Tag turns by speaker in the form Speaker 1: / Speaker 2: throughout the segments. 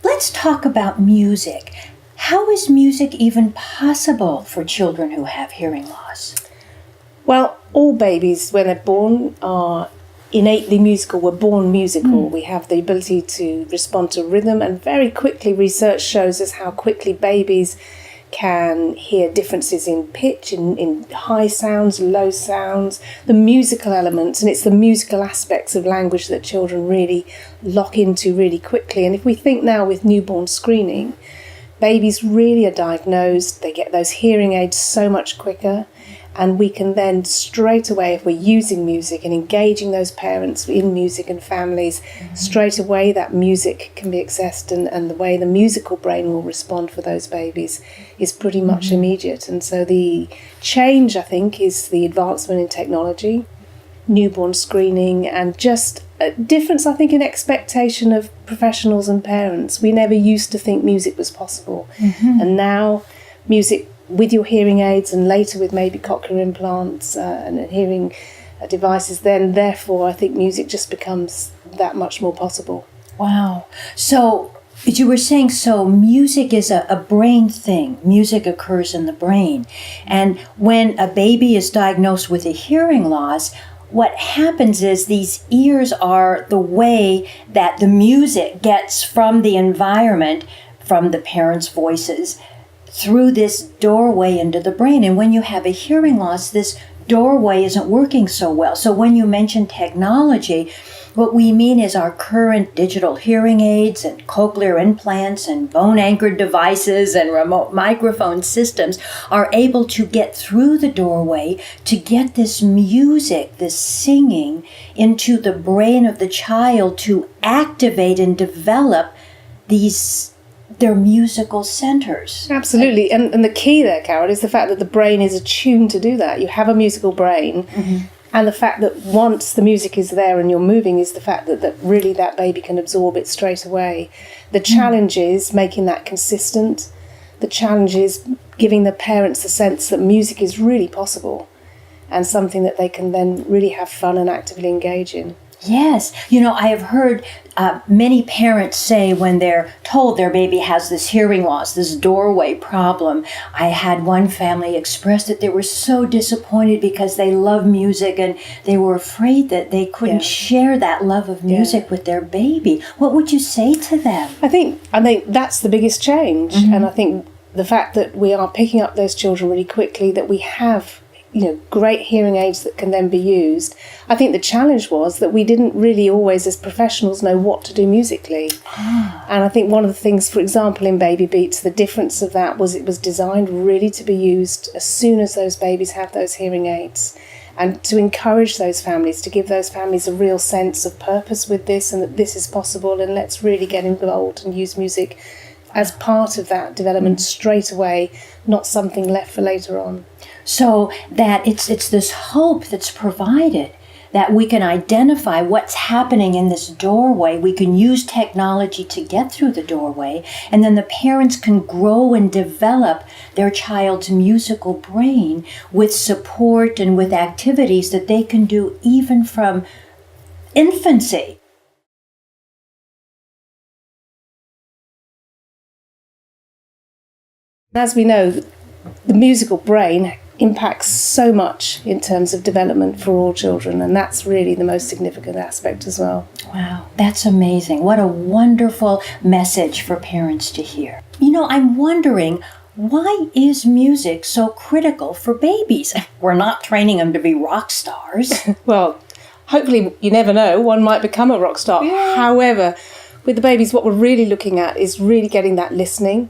Speaker 1: let's talk about music. How is music even possible for children who have hearing loss?
Speaker 2: Well, all babies, when they're born, are innately musical. We're born musical. We have the ability to respond to rhythm, and very quickly research shows us how quickly babies can hear differences in pitch, in high sounds, low sounds, the musical elements, and it's the musical aspects of language that children really lock into really quickly. And if we think now with newborn screening, babies really are diagnosed, they get those hearing aids so much quicker, and we can then straight away, if we're using music and engaging those parents in music and families, straight away that music can be accessed, and the way the musical brain will respond for those babies is pretty much immediate. And so the change, I think, is the advancement in technology, newborn screening, and just a difference, I think, in expectation of professionals and parents. We never used to think music was possible. And now music with your hearing aids, and later with maybe cochlear implants and hearing devices, then therefore I think music just becomes that much more possible.
Speaker 1: Wow. So, as you were saying, so music is a brain thing. Music occurs in the brain. And when a baby is diagnosed with a hearing loss, what happens is these ears are the way that the music gets from the environment, from the parents' voices, through this doorway into the brain. And when you have a hearing loss, this doorway isn't working so well. So when you mention technology, what we mean is our current digital hearing aids and cochlear implants and bone-anchored devices and remote microphone systems are able to get through the doorway to get this music, this singing, into the brain of the child to activate and develop their musical centers.
Speaker 2: Absolutely. And the key there, Carol, is the fact that the brain is attuned to do that. You have a musical brain, and the fact that once the music is there and you're moving is the fact that really that baby can absorb it straight away. The challenge is making that consistent. The challenge is giving the parents the sense that music is really possible and something that they can then really have fun and actively engage in.
Speaker 1: Yes. You know, I have heard many parents say when they're told their baby has this hearing loss, this doorway problem. I had one family express that they were so disappointed because they love music and they were afraid that they couldn't share that love of music with their baby. What would you say to them?
Speaker 2: I think that's the biggest change. And I think the fact that we are picking up those children really quickly, that we have great hearing aids that can then be used. I think the challenge was that we didn't really always, as professionals, know what to do musically. And I think one of the things, for example, in BabyBeats, the difference of that was it was designed really to be used as soon as those babies have those hearing aids, and to encourage those families, to give those families a real sense of purpose with this, and that this is possible, and let's really get involved and use music as part of that development straight away, not something left for later on.
Speaker 1: So that it's this hope that's provided, that we can identify what's happening in this doorway. We can use technology to get through the doorway, and then the parents can grow and develop their child's musical brain with support and with activities that they can do even from infancy.
Speaker 2: As we know, the musical brain impacts so much in terms of development for all children, and that's really the most significant aspect as well.
Speaker 1: Wow, that's amazing. What a wonderful message for parents to hear. You know, I'm wondering, why is music so critical for babies? We're not training them to be rock stars.
Speaker 2: Well, hopefully, you never know, one might become a rock star. Yeah. However, with the babies, what we're really looking at is really getting that listening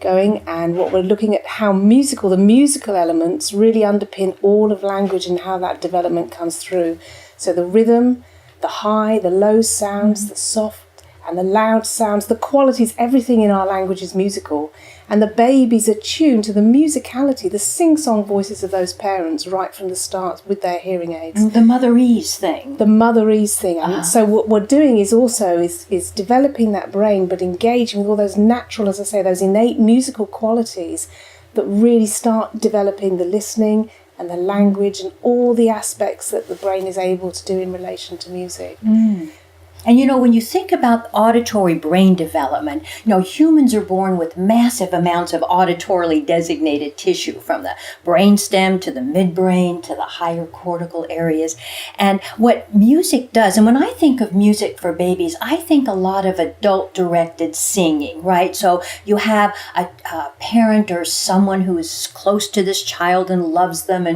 Speaker 2: going, and what we're looking at how the musical elements really underpin all of language and how that development comes through. So the rhythm, the high, the low sounds, the soft and the loud sounds, the qualities, everything in our language is musical. And the babies are tuned to the musicality, the sing-song voices of those parents right from the start with their hearing aids.
Speaker 1: The motherese thing.
Speaker 2: The motherese thing. And so what we're doing is also is developing that brain, but engaging with all those natural, as I say, those innate musical qualities that really start developing the listening and the language and all the aspects that the brain is able to do in relation to music.
Speaker 1: And when you think about auditory brain development, humans are born with massive amounts of auditorily designated tissue, from the brainstem to the midbrain to the higher cortical areas. And what music does, and when I think of music for babies, I think a lot of adult-directed singing, right? So you have a parent or someone who is close to this child and loves them,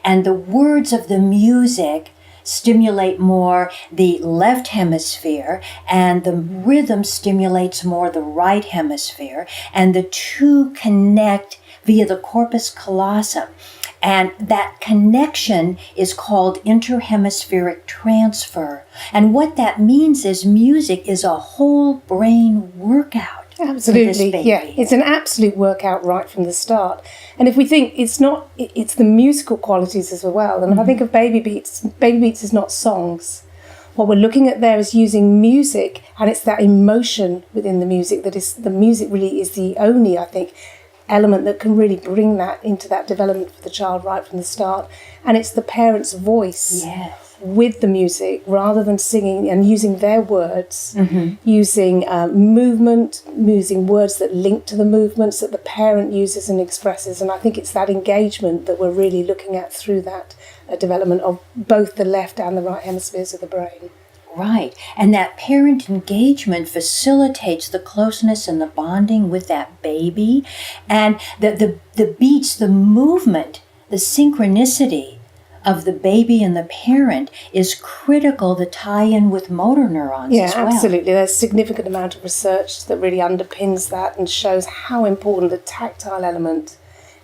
Speaker 1: and the words of the music stimulate more the left hemisphere, and the rhythm stimulates more the right hemisphere, and the two connect via the corpus callosum. And that connection is called interhemispheric transfer. And what that means is music is a whole brain workout.
Speaker 2: Absolutely, yeah. It's an absolute workout right from the start. And if we think it's the musical qualities as well. And if I think of BabyBeats is not songs. What we're looking at there is using music, and it's that emotion within the music the music really is the only, I think, element that can really bring that into that development for the child right from the start. And it's the parent's voice.
Speaker 1: Yes.
Speaker 2: With the music, rather than singing and using their words, using movement, using words that link to the movements that the parent uses and expresses. And I think it's that engagement that we're really looking at through that development of both the left and the right hemispheres of the brain.
Speaker 1: Right. And that parent engagement facilitates the closeness and the bonding with that baby. And the beats, the movement, the synchronicity of the baby and the parent is critical to tie in with motor neurons as well. Yeah,
Speaker 2: absolutely. There's a significant amount of research that really underpins that and shows how important the tactile element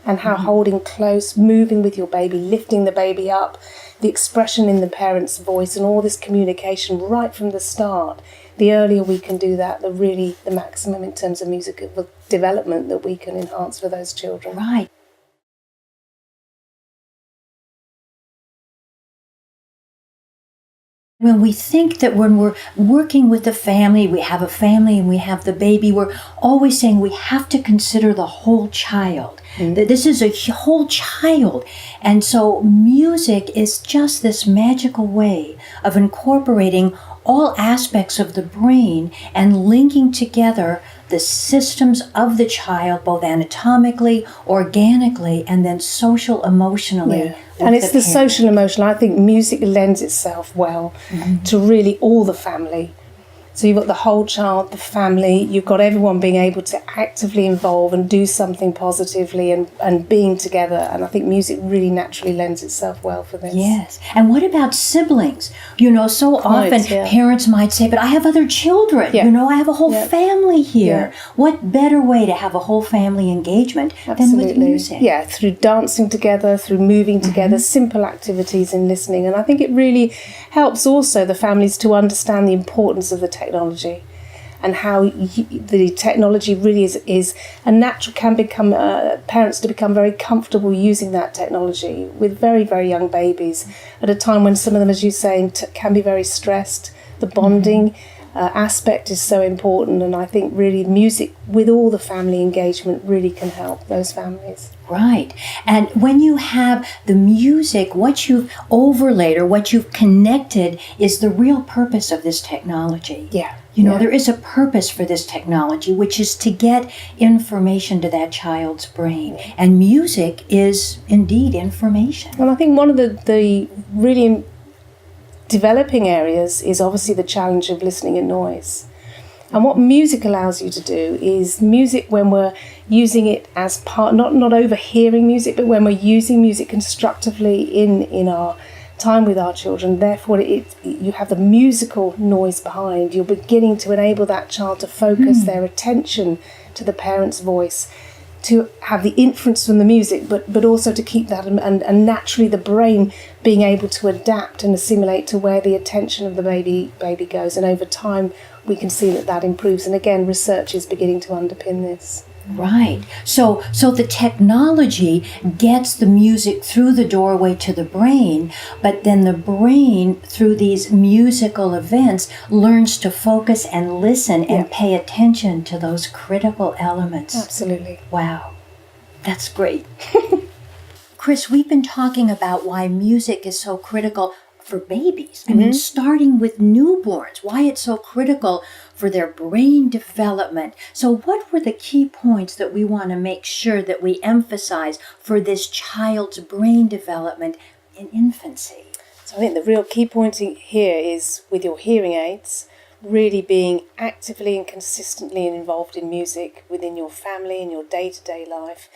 Speaker 2: and how holding close, moving with your baby, lifting the baby up, the expression in the parent's voice and all this communication right from the start. The earlier we can do that, the maximum in terms of musical development that we can enhance for those children.
Speaker 1: Right. When we think that when we're working with the family, we have a family and we have the baby, we're always saying we have to consider the whole child. That this is a whole child. And so music is just this magical way of incorporating all aspects of the brain and linking together the systems of the child, both anatomically, organically, and then social, emotionally.
Speaker 2: Yeah. And it's the social emotional. I think music lends itself well to really all the family. So you've got the whole child, the family, you've got everyone being able to actively involve and do something positively and being together. And I think music really naturally lends itself well for this.
Speaker 1: Yes. And what about siblings? So often parents might say, but I have other children. I have a whole family here. Yeah. What better way to have a whole family engagement than with music?
Speaker 2: Yeah, through dancing together, through moving together, simple activities and listening. And I think it really helps also the families to understand the importance of the technology and how the technology really is a natural, can become parents to become very comfortable using that technology with very, very young babies at a time when some of them, as you say, can be very stressed. The bonding aspect is so important, and I think really music with all the family engagement really can help those families.
Speaker 1: Right. And when you have the music, what you've overlaid or what you've connected is the real purpose of this technology.
Speaker 2: Yeah.
Speaker 1: There is a purpose for this technology, which is to get information to that child's brain. And music is indeed information.
Speaker 2: Well, I think one of the really developing areas is obviously the challenge of listening in noise. And what music allows you to do is music when we're using it as part, not overhearing music, but when we're using music constructively in our time with our children. Therefore, you have the musical noise behind. You're beginning to enable that child to focus their attention to the parent's voice, to have the inference from the music, but also to keep that and naturally the brain being able to adapt and assimilate to where the attention of the baby goes. And over time, we can see that improves. And again, research is beginning to underpin this.
Speaker 1: Right. So the technology gets the music through the doorway to the brain, but then the brain, through these musical events, learns to focus and listen and pay attention to those critical elements.
Speaker 2: Absolutely.
Speaker 1: Wow. That's great. Chris, we've been talking about why music is so critical for babies. I mean, starting with newborns, why it's so critical for their brain development. So what were the key points that we want to make sure that we emphasize for this child's brain development in infancy?
Speaker 2: So I think the real key point here is with your hearing aids, really being actively and consistently involved in music within your family and your day-to-day life.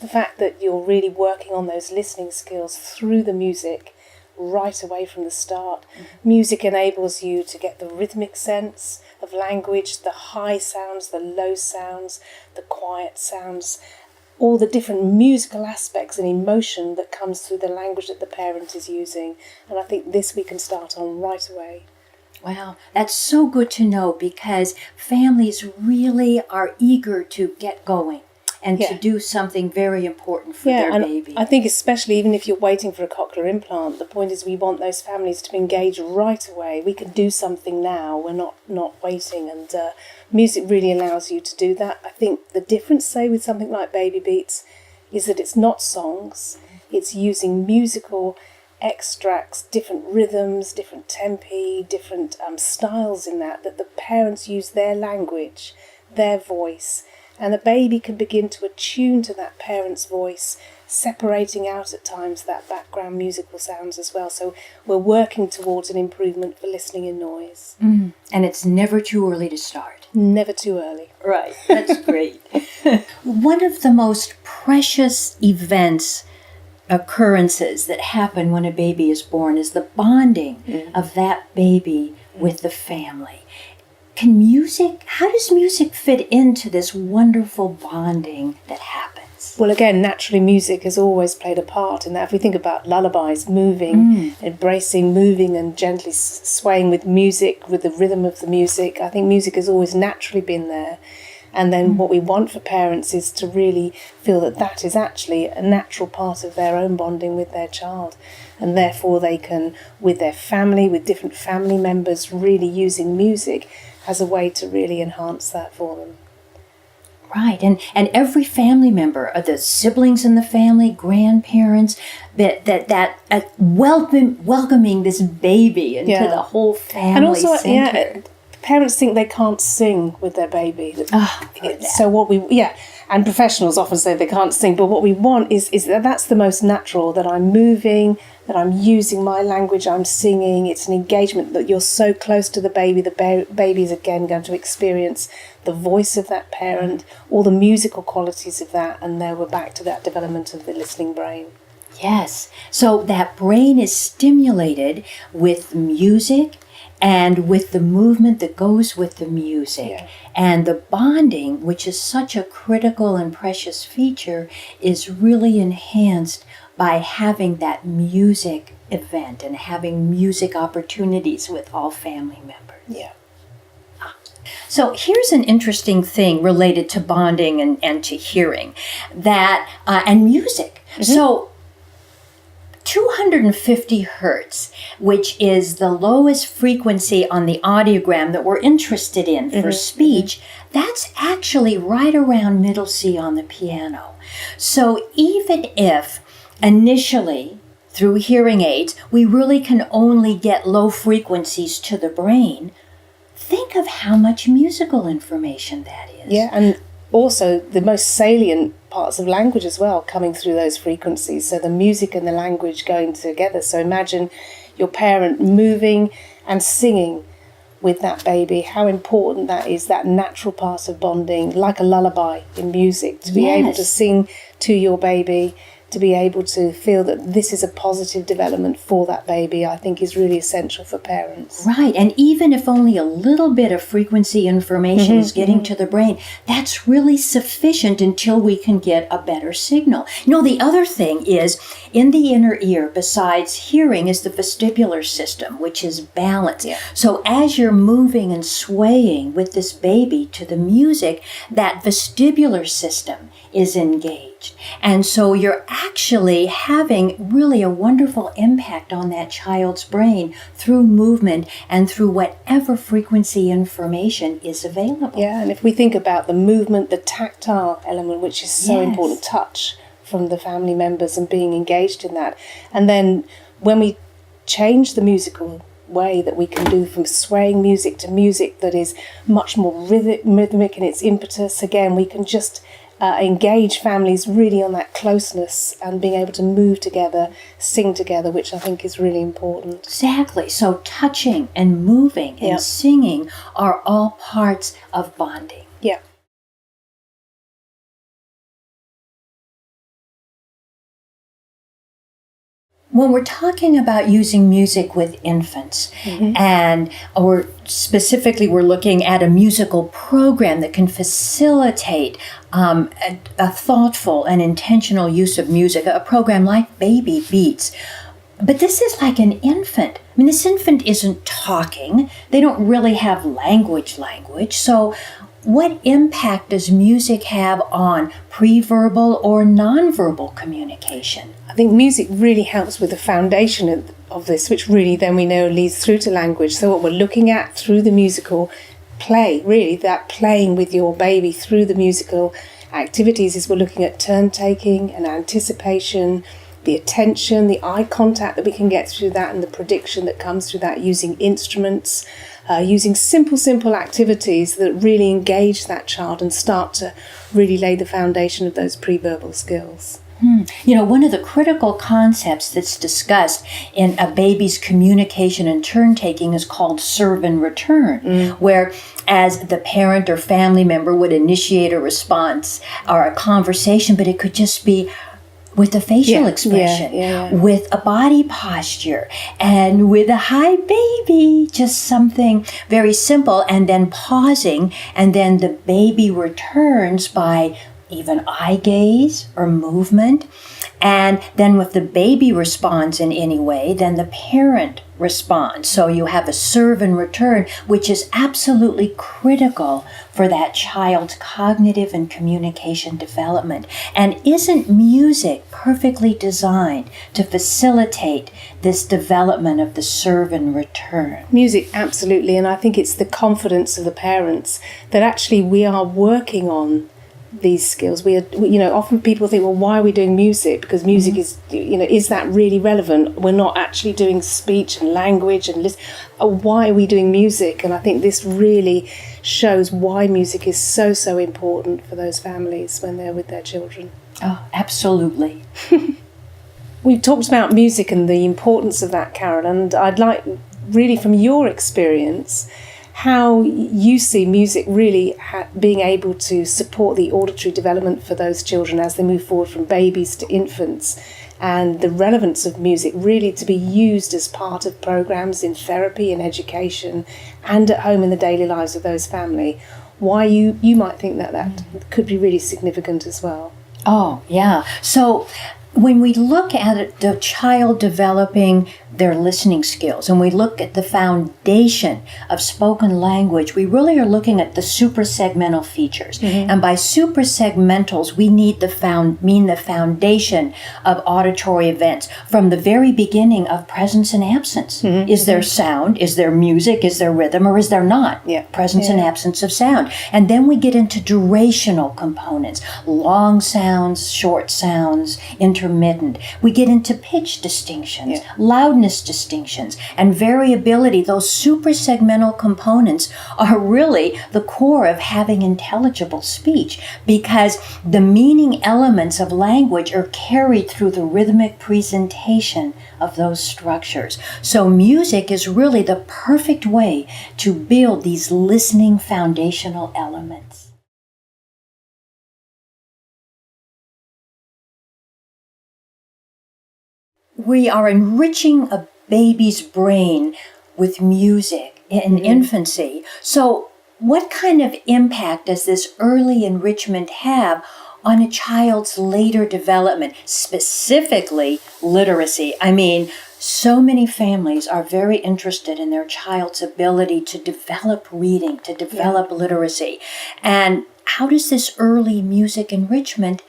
Speaker 2: The fact that you're really working on those listening skills through the music right away from the start. Music enables you to get the rhythmic sense of language, the high sounds, the low sounds, the quiet sounds, all the different musical aspects and emotion that comes through the language that the parent is using. And I think this we can start on right away.
Speaker 1: Wow, that's so good to know, because families really are eager to get going and to do something very important for their baby.
Speaker 2: I think especially even if you're waiting for a cochlear implant, the point is we want those families to be engaged right away. We can do something now, we're not waiting, and music really allows you to do that. I think the difference, say, with something like BabyBeats is that it's not songs, it's using musical extracts, different rhythms, different tempi, different styles in that the parents use their language, their voice, and the baby can begin to attune to that parent's voice, separating out at times that background musical sounds as well. So we're working towards an improvement for listening in noise.
Speaker 1: And it's never too early to start.
Speaker 2: Never too early.
Speaker 1: Right, that's great. One of the most precious occurrences that happen when a baby is born is the bonding of that baby with the family. How does music fit into this wonderful bonding that happens?
Speaker 2: Well, again, naturally music has always played a part in that. If we think about lullabies, moving, embracing, moving and gently swaying with music, with the rhythm of the music, I think music has always naturally been there. And then what we want for parents is to really feel that that is actually a natural part of their own bonding with their child. And therefore they can, with their family, with different family members, really using music as a way to really enhance that for them.
Speaker 1: Right, and every family member, the siblings in the family, grandparents, welcoming this baby into the whole family center.
Speaker 2: Parents think they can't sing with their baby.
Speaker 1: So
Speaker 2: and professionals often say they can't sing, but what we want is that's the most natural, that I'm moving, that I'm using my language, I'm singing. It's an engagement that you're so close to the baby. The baby is again going to experience the voice of that parent, all the musical qualities of that, and there we're back to that development of the listening brain.
Speaker 1: Yes, so that brain is stimulated with music and with the movement that goes with the music. Yeah. And the bonding, which is such a critical and precious feature, is really enhanced by having that music event and having music opportunities with all family members.
Speaker 2: Yeah.
Speaker 1: So here's an interesting thing related to bonding and to hearing, that and music. So 250 hertz, which is the lowest frequency on the audiogram that we're interested in for speech, that's actually right around middle C on the piano. So even if initially through hearing aids we really can only get low frequencies to the brain, think of how much musical information that is.
Speaker 2: Yeah, and also the most salient parts of language as well coming through those frequencies. So the music and the language going together. So imagine your parent moving and singing with that baby, how important that is, that natural part of bonding, like a lullaby in music, to be able to sing to your baby, to be able to feel that this is a positive development for that baby, I think is really essential for parents.
Speaker 1: Right, and even if only a little bit of frequency information is getting to the brain, that's really sufficient until we can get a better signal. The other thing is, in the inner ear, besides hearing, is the vestibular system, which is balance. Yeah. So as you're moving and swaying with this baby to the music, that vestibular system is engaged. And so you're actually having really a wonderful impact on that child's brain through movement and through whatever frequency information is available.
Speaker 2: Yeah, and if we think about the movement, the tactile element, which is so important, touch from the family members and being engaged in that. And then when we change the musical way that we can do from swaying music to music that is much more rhythmic in its impetus. Again, we can just engage families really on that closeness and being able to move together, sing together, which I think is really important.
Speaker 1: Exactly. So touching and moving and singing are all parts of bonding.
Speaker 2: Yeah.
Speaker 1: When we're talking about using music with infants, and we're looking at a musical program that can facilitate a thoughtful and intentional use of music, a program like BabyBeats. But this is like an infant. I mean, this infant isn't talking. They don't really have language. So what impact does music have on preverbal or nonverbal communication?
Speaker 2: I think music really helps with the foundation of this, which really then we know leads through to language. So what we're looking at through the musical play, really that playing with your baby through the musical activities, is we're looking at turn taking and anticipation, the attention, the eye contact that we can get through that, and the prediction that comes through that, using instruments, using simple activities that really engage that child and start to really lay the foundation of those pre-verbal skills.
Speaker 1: You know, one of the critical concepts that's discussed in a baby's communication and turn-taking is called serve and return, where as the parent or family member would initiate a response or a conversation, but it could just be with a facial expression, with a body posture, and with a hi baby, just something very simple, and then pausing, and then the baby returns by even eye gaze or movement. And then if the baby responds in any way, then the parent responds. So you have a serve and return, which is absolutely critical for that child's cognitive and communication development. And isn't music perfectly designed to facilitate this development of the serve and return?
Speaker 2: Music, absolutely. And I think it's the confidence of the parents that actually we are working on these skills. We are, often people think, well, why are we doing music? Because music is, is that really relevant? We're not actually doing speech and language and why are we doing music? And I think this really shows why music is so important for those families when they're with their children.
Speaker 1: Oh, absolutely.
Speaker 2: We've talked about music and the importance of that, Carol, and I'd like, really from your experience, how you see music really being able to support the auditory development for those children as they move forward from babies to infants, and the relevance of music really to be used as part of programs in therapy and education and at home in the daily lives of those family. Why you might think that could be really significant as well.
Speaker 1: Oh, yeah. So when we look at it, the child developing their listening skills, and we look at the foundation of spoken language, we really are looking at the suprasegmental features. And by suprasegmentals, we mean the foundation of auditory events from the very beginning of presence and absence. Is there sound? Is there music? Is there rhythm? Or is there not? Presence and absence of sound. And then we get into durational components, long sounds, short sounds, intermittent. We get into pitch distinctions, loudness distinctions, and variability. Those suprasegmental components are really the core of having intelligible speech, because the meaning elements of language are carried through the rhythmic presentation of those structures. So music is really the perfect way to build these listening foundational elements. We are enriching a baby's brain with music in infancy. So what kind of impact does this early enrichment have on a child's later development, specifically literacy? I mean, so many families are very interested in their child's ability to develop reading, to develop literacy. And how does this early music enrichment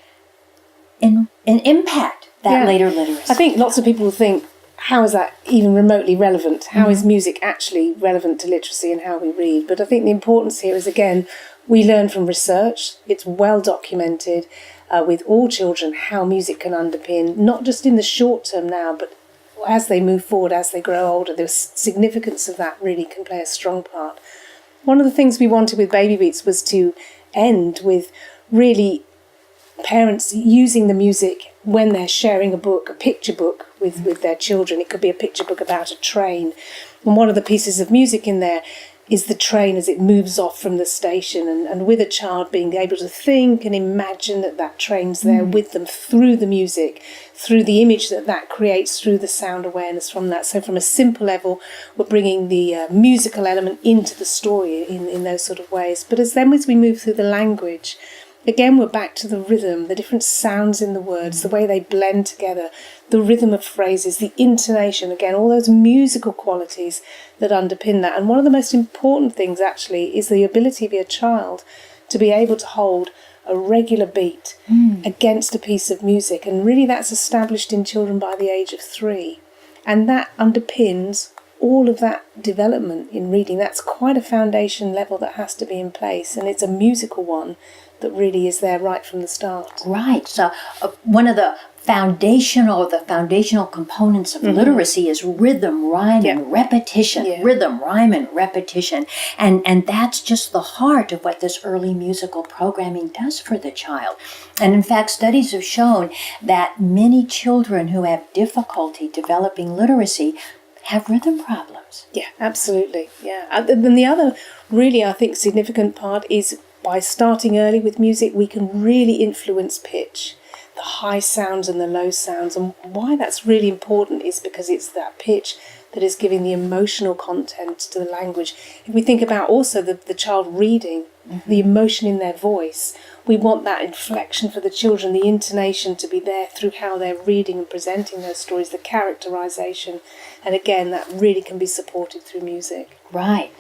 Speaker 1: impact that later literacy?
Speaker 2: I think lots of people think, how is that even remotely relevant? How is music actually relevant to literacy and how we read? But I think the importance here is, again, we learn from research. It's well documented with all children how music can underpin, not just in the short term now, but as they move forward, as they grow older, the significance of that really can play a strong part. One of the things we wanted with BabyBeats was to end with really parents using the music when they're sharing a book, a picture book with their children. It could be a picture book about a train. And one of the pieces of music in there is the train as it moves off from the station, and with a child being able to think and imagine that train's there with them through the music, through the image that creates, through the sound awareness from that. So from a simple level, we're bringing the musical element into the story in those sort of ways. But as we move through the language, again, we're back to the rhythm, the different sounds in the words, the way they blend together, the rhythm of phrases, the intonation, again, all those musical qualities that underpin that. And one of the most important things, actually, is the ability of your child to be able to hold a regular beat against a piece of music. And really that's established in children by the age of 3. And that underpins all of that development in reading. That's quite a foundation level that has to be in place. And it's a musical one that really is there right from the start.
Speaker 1: Right. So one of the foundational components of literacy is rhythm, rhyme, and repetition.
Speaker 2: Yeah.
Speaker 1: Rhythm, rhyme, and repetition. And that's just the heart of what this early musical programming does for the child. And in fact, studies have shown that many children who have difficulty developing literacy have rhythm problems.
Speaker 2: Yeah, absolutely. Yeah. And then the other really, I think, significant part is by starting early with music, we can really influence pitch, the high sounds and the low sounds. And why that's really important is because it's that pitch that is giving the emotional content to the language. If we think about also the child reading, the emotion in their voice, we want that inflection for the children, the intonation to be there through how they're reading and presenting those stories, the characterization. And again, that really can be supported through music.
Speaker 1: Right.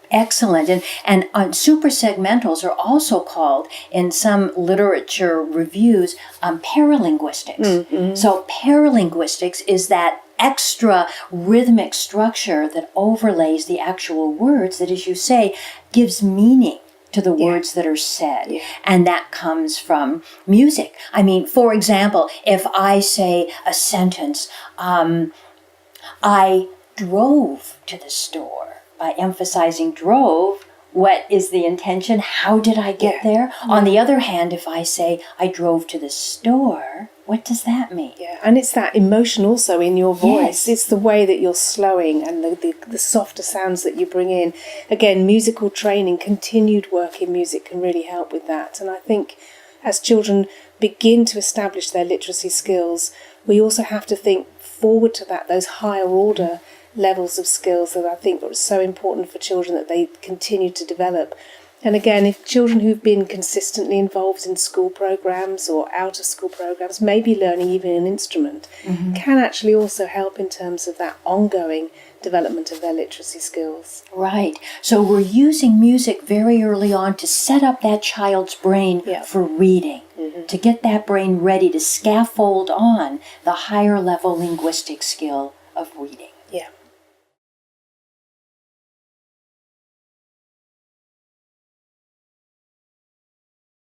Speaker 1: Excellent. And super segmentals are also called, in some literature reviews, paralinguistics. So paralinguistics is that extra rhythmic structure that overlays the actual words that, as you say, gives meaning to the words that are said. Yeah. And that comes from music. I mean, for example, if I say a sentence, I drove to the store. By emphasizing drove, what is the intention? How did I get there? On the other hand, if I say I drove to the store, what does that mean?
Speaker 2: Yeah, and it's that emotion also in your voice. Yes. It's the way that you're slowing and the softer sounds that you bring in. Again, musical training, continued work in music can really help with that. And I think as children begin to establish their literacy skills, we also have to think forward to that, those higher order levels of skills that I think are so important for children that they continue to develop. And again, if children who've been consistently involved in school programs or out of school programs, maybe learning even an instrument, can actually also help in terms of that ongoing development of their literacy skills.
Speaker 1: Right. So we're using music very early on to set up that child's brain for reading, to get that brain ready to scaffold on the higher level linguistic skill of reading.
Speaker 2: Yeah.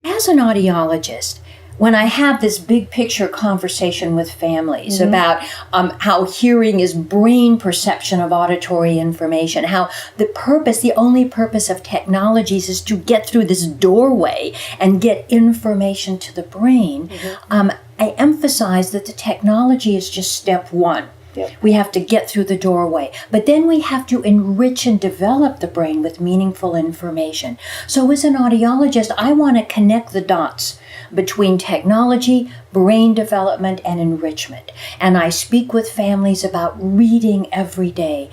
Speaker 1: As an audiologist, when I have this big picture conversation with families about how hearing is brain perception of auditory information, how the only purpose of technologies is to get through this doorway and get information to the brain, I emphasize that the technology is just step one.
Speaker 2: Yep.
Speaker 1: We have to get through the doorway. But then we have to enrich and develop the brain with meaningful information. So as an audiologist, I want to connect the dots between technology, brain development, and enrichment. And I speak with families about reading every day.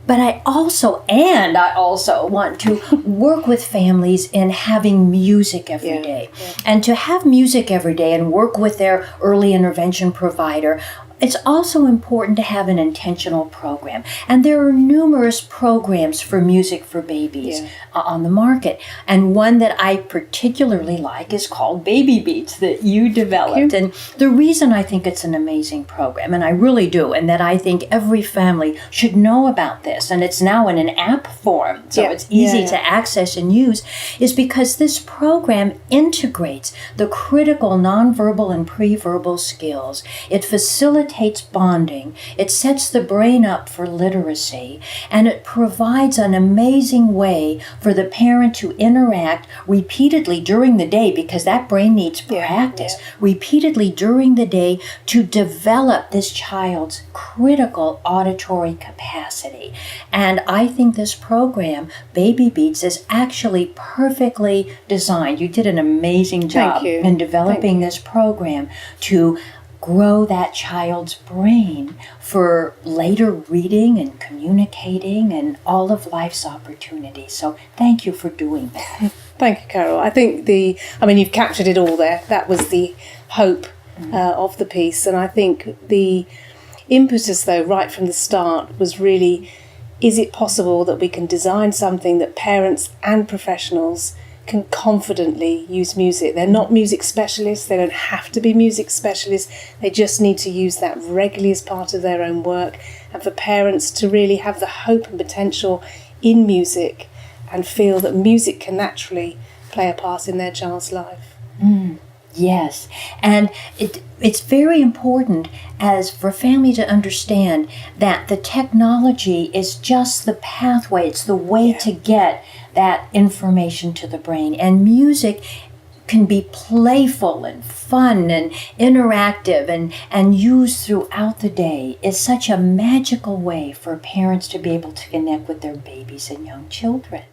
Speaker 1: But I also want to work with families in having music every day. And to have music every day and work with their early intervention provider, it's also important to have an intentional program. And there are numerous programs for music for babies on the market. And one that I particularly like is called BabyBeats that you developed. And the reason I think it's an amazing program, and I really do, and that I think every family should know about this, and it's now in an app form, so it's easy to access and use, is because this program integrates the critical nonverbal and preverbal skills. It facilitates facilitates bonding, it sets the brain up for literacy, and it provides an amazing way for the parent to interact repeatedly during the day, because that brain needs practice, repeatedly during the day to develop this child's critical auditory capacity. And I think this program, BabyBeats, is actually perfectly designed. You did an amazing job in developing this program to grow that child's brain for later reading and communicating and all of life's opportunities. So thank you for doing that.
Speaker 2: Thank you, Carol. I think you've captured it all there. That was the hope of the piece. And I think the impetus, though, right from the start was really, is it possible that we can design something that parents and professionals can confidently use music? They're not music specialists. They don't have to be music specialists. They just need to use that regularly as part of their own work. And for parents to really have the hope and potential in music and feel that music can naturally play a part in their child's life.
Speaker 1: Yes, and it's very important as for family to understand that the technology is just the pathway, it's the way to get that information to the brain. And music can be playful and fun and interactive and used throughout the day. Is such a magical way for parents to be able to connect with their babies and young children.